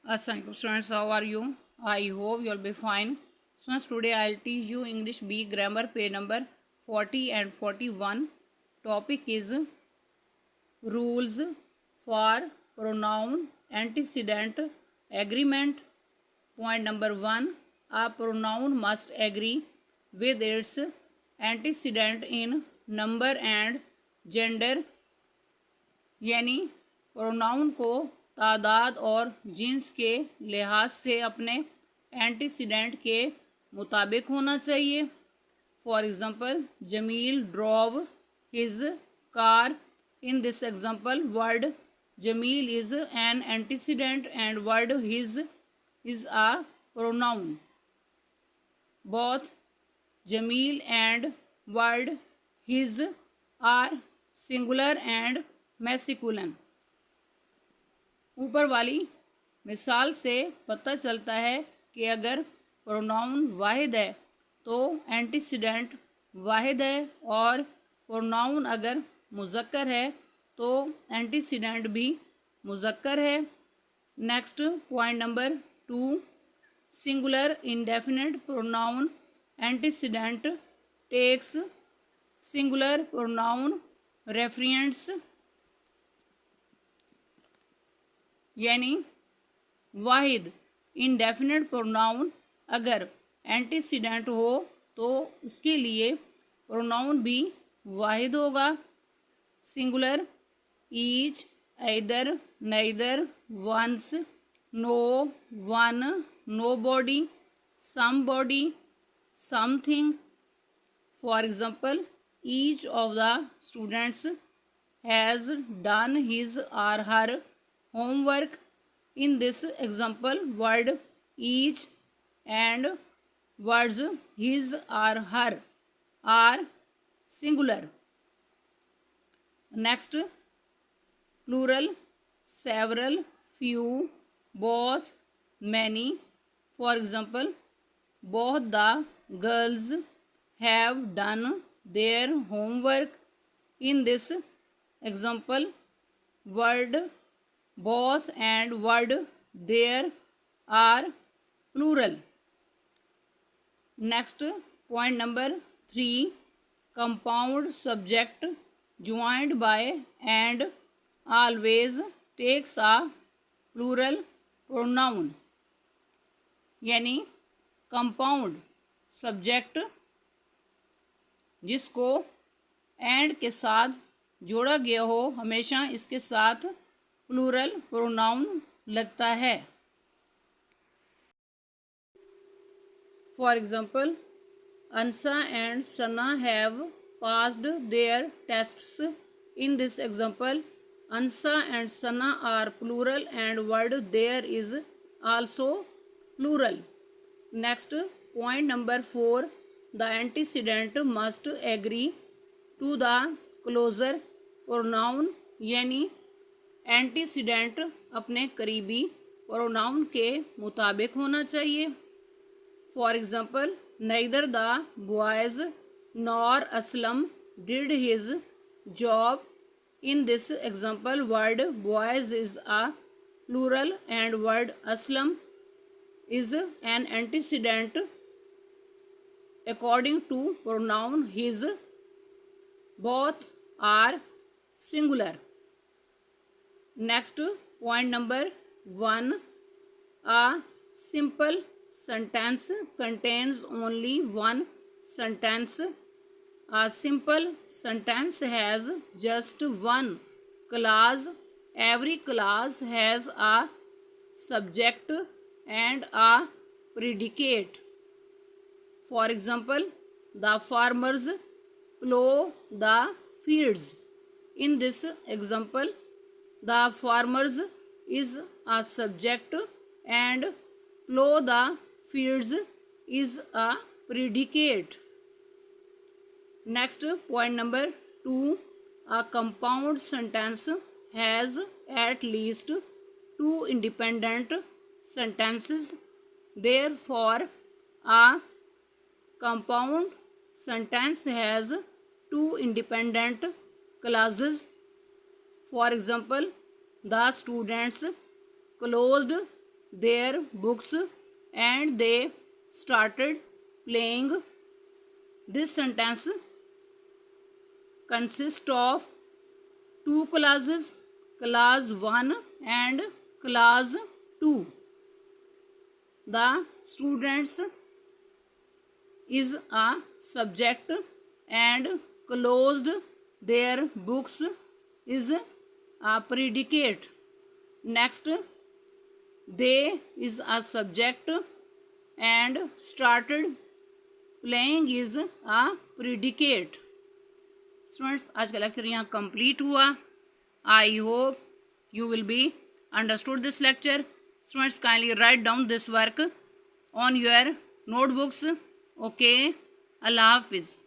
Assalamualaikum students, how are you? I hope you'll be fine. Students, today I'll teach you English B grammar page number 40 and 41. Topic is rules for pronoun antecedent agreement. Point number 1, a pronoun must agree with its antecedent in number and gender, यानी pronoun को तादाद और jeans के लिहाज से अपने antecedent के मुताबिक होना चाहिए. For example, Jamil drove his car. In this example, word Jamil is an antecedent and word his is a pronoun. Both Jamil and word his are singular and masculine. ऊपर वाली मिसाल से पता चलता है कि अगर प्रोनाउन वाहिद है तो एंटीसीडेंट वाहिद है, और प्रोनाउन अगर मुज़क्कर है तो एंटीसीडेंट भी मुज़क्कर है. Next point number 2, singular indefinite pronoun antecedent takes singular pronoun reference, यानी वाहिद इंडेफिनिट प्रोनाउन अगर एंटीसीडेंट हो तो इसके लिए प्रोनाउन भी वाहिद होगा. Singular each, either, neither, once, no, one, nobody, somebody, something. For example, each of the students has done his or her homework. In this example, word each and words his or her are singular. Next, plural, several, few, both, many. For example, both the girls have done their homework. In this example, word both and word there are plural. Next, point number 3, compound subject joined by and always takes a plural pronoun, यानी compound subject जिसको and के साथ जोड़ा गया हो हमेशा इसके साथ प्लूरल प्रोनाउन लगता है. For example, Ansa and Sana have passed their tests. In this example, Ansa and Sana are plural and word their is also plural. Next point number 4, the antecedent must agree to the closer pronoun, यानी antecedent अपने करीबी pronoun के मुताबिक होना चाहिए. For example, neither the boys nor Aslam did his job. In this example, word boys is a plural and word Aslam is an antecedent according to pronoun his. Both are singular. Next, point number 1, a simple sentence contains only one sentence. A simple sentence has just one clause. Every clause has a subject and a predicate. For example, the farmers plow the fields. In this example, the farmers is a subject and plow the fields is a predicate. Next, point number 2, a compound sentence has at least two independent sentences. Therefore, a compound sentence has two independent clauses. For example, the students closed their books and they started playing. This sentence consists of two classes, class 1 and class 2. The students is a subject and closed their books is a predicate. Next, they is a subject and started playing is a predicate. Students, आज का lecture यहाँ complete हुआ. I hope you will be understood this lecture. Students, kindly write down this work on your notebooks. Okay, Allah Hafiz.